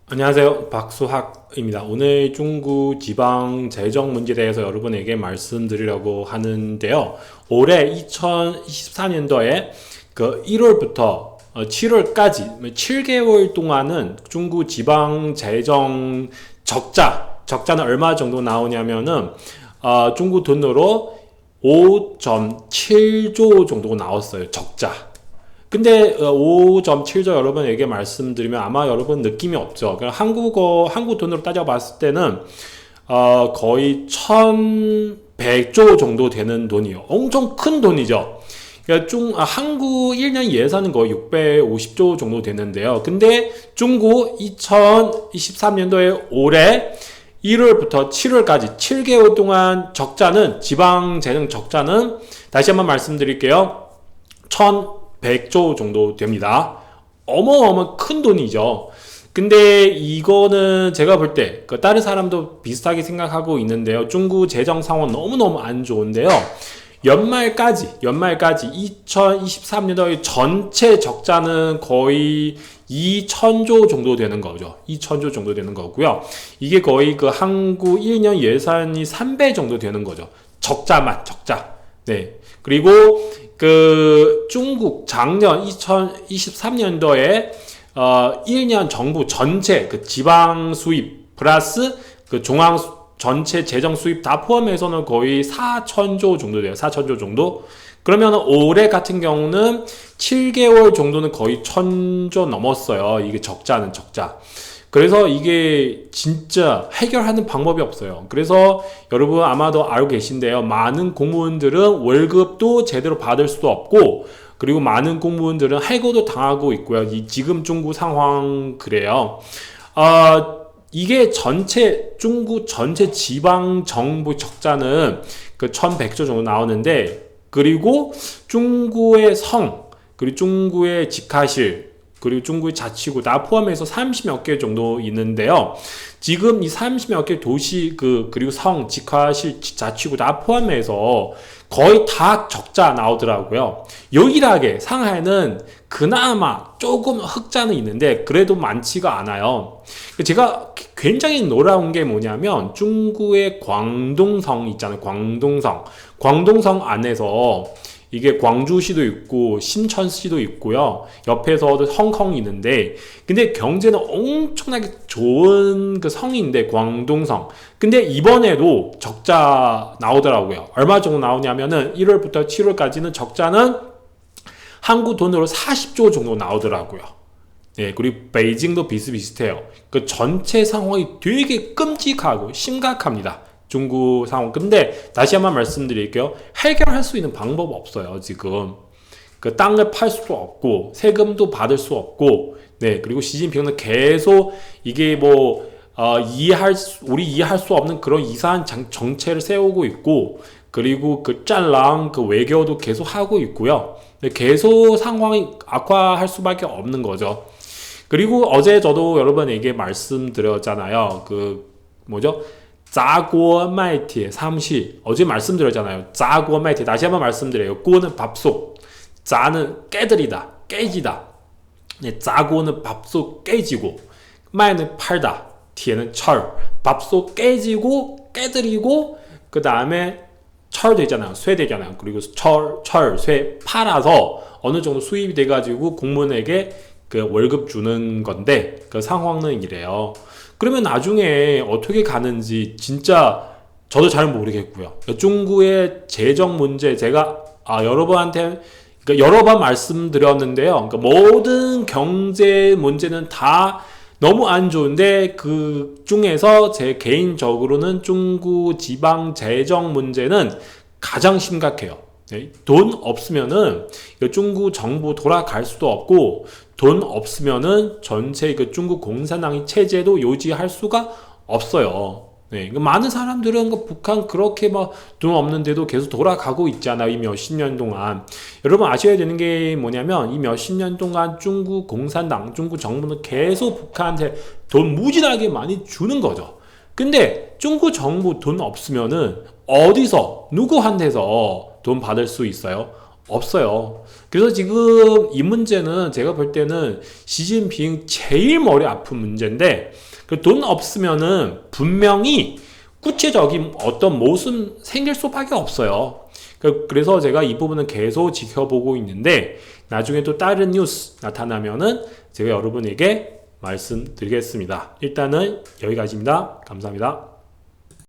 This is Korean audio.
안녕하세요. 박수학입니다. 오늘 중국 지방 재정 문제에 대해서 여러분에게 말씀드리려고 하는데요. 올해 2024년도에 그 1월부터 7월까지 7개월 동안은 중국 지방 재정 적자는 얼마 정도 나오냐면은 중국 돈으로 5.7조 정도 나왔어요. 적자. 근데 5.7조 여러분에게 말씀드리면 아마 여러분 느낌이 없죠. 그냥 한국 돈으로 따져봤을 때는 거의 1100조 정도 되는 돈이요. 엄청 큰 돈이죠. 그러니까 한국 1년 예산은 거의 650조 정도 되는데요. 근데 중국 2023년도에 올해 1월부터 7월까지 7개월 동안 지방 재정 적자는 다시 한번 말씀드릴게요. 1,100조 정도 됩니다. 어마어마한 큰 돈이죠. 근데 이거는 제가 볼 때 다른 사람도 비슷하게 생각하고 있는데요. 중국 재정 상황 너무너무 안 좋은데요. 연말까지 2023년도의 전체 적자는 거의 2천조 정도 되는 거죠. 2천조 정도 되는 거고요. 이게 거의 그 한국 1년 예산이 3배 정도 되는 거죠. 적자. 네. 그리고 그 중국 작년 2023년도에 1년 정부 전체 그 지방 수입 플러스 그 중앙 전체 재정 수입 다 포함해서는 거의 4천조 정도 돼요. 4천조 정도. 그러면 올해 같은 경우는 7개월 정도는 거의 1,000조 넘었어요. 이게 적자. 그래서 이게 진짜 해결하는 방법이 없어요. 그래서 여러분 아마도 알고 계신데요. 많은 공무원들은 월급도 제대로 받을 수도 없고, 그리고 많은 공무원들은 해고도 당하고 있고요. 지금 중국 상황 그래요. 이게 중국 전체 지방 정부 적자는 그 1100조 정도 나오는데, 그리고 중국의 그리고 중국의 직하실, 그리고 중국의 자치구 다 포함해서 30몇 개 정도 있는데요. 지금 이 30몇 개 도시 그리고 직하실, 자치구 다 포함해서 거의 다 적자 나오더라고요. 유일하게 상하이는 그나마 조금 흑자는 있는데 그래도 많지가 않아요. 제가 굉장히 놀라운 게 뭐냐면 중국의 광동성 있잖아요. 광동성 안에서 이게 광주시도 있고 신천시도 있고요. 옆에서도 홍콩이 있는데, 근데 경제는 엄청나게 좋은 그 성인데 광동성. 근데 이번에도 적자 나오더라고요. 얼마 정도 나오냐면은 1월부터 7월까지는 적자는 한국 돈으로 40조 정도 나오더라고요. 네, 그리고 베이징도 비슷비슷해요. 그 전체 상황이 되게 끔찍하고 심각합니다. 중국 상황. 근데 다시 한번 말씀드릴게요. 해결할 수 있는 방법 없어요, 지금. 그 땅을 팔 수도 없고, 세금도 받을 수 없고, 네, 그리고 시진핑은 계속 이게 우리 이해할 수 없는 그런 이상한 정책을 세우고 있고, 그리고 그 짤랑 그 외교도 계속 하고 있고요. 계속 상황이 악화할 수밖에 없는 거죠. 그리고 어제 저도 여러분에게 말씀드렸잖아요. 짜고 마이티의 삼시 어제 말씀드렸잖아요. 짜고 마이티 다시 한번 말씀드려요. 꼬는 밥솥, 짜는 깨지다. 네, 짜고는 밥솥 깨지고, 마이는 팔다, 티에는 밥솥 깨지고 깨드리고, 그 다음에 철 되잖아요. 쇠 되잖아요. 그리고 쇠 팔아서 어느 정도 수입이 돼가지고 공무원에게 그 월급 주는 건데 그 상황은 이래요. 그러면 나중에 어떻게 가는지 진짜 저도 잘 모르겠고요. 중국의 재정 문제 제가 여러분한테 여러 번 말씀드렸는데요. 모든 경제 문제는 다 너무 안 좋은데 그 중에서 제 개인적으로는 중국 지방 재정 문제는 가장 심각해요. 돈 없으면은 중국 정부 돌아갈 수도 없고, 돈 없으면은 전체 그 중국 공산당의 체제도 유지할 수가 없어요. 네, 많은 사람들은 북한 그렇게 돈 없는데도 계속 돌아가고 있잖아요. 이 몇십 년 동안. 여러분 아셔야 되는 게 뭐냐면 이 몇십 년 동안 중국 공산당, 중국 정부는 계속 북한한테 돈 무진하게 많이 주는 거죠. 근데 중국 정부 돈 없으면은 누구한테서 돈 받을 수 있어요? 없어요. 그래서 지금 이 문제는 제가 볼 때는 시진핑 제일 머리 아픈 문제인데, 그 돈 없으면은 분명히 구체적인 어떤 모습 생길 수밖에 없어요. 그래서 제가 이 부분은 계속 지켜보고 있는데, 나중에 또 다른 뉴스 나타나면은 제가 여러분에게 말씀드리겠습니다. 일단은 여기까지입니다. 감사합니다.